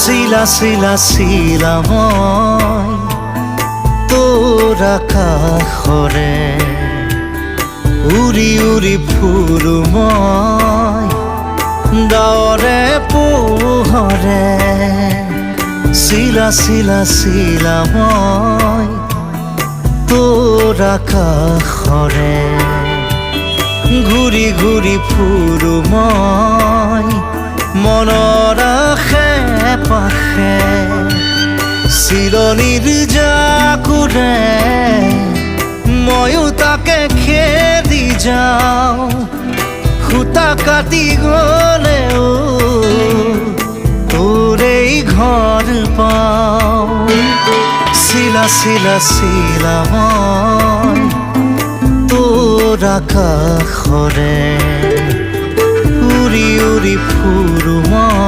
শিলা শিলা শিলা মই তোৰ আকাশৰে উৰি উৰি ফুৰো মই ডাৱৰে পোহৰে শিলা শিলা শিলা মই তোৰ আকাশৰে ঘূৰি ঘূৰি ফুৰো মই মনৰ আশে পাশে চিলনীৰ জাকুৰে ময়ো তাকে খেদি যাওঁ সূতা কাটি গলেও তোৰেই ঘৰ পাওঁ শিলা শিলা শিলা মই তোৰ আকাশৰে উৰি উৰি ফুৰো মই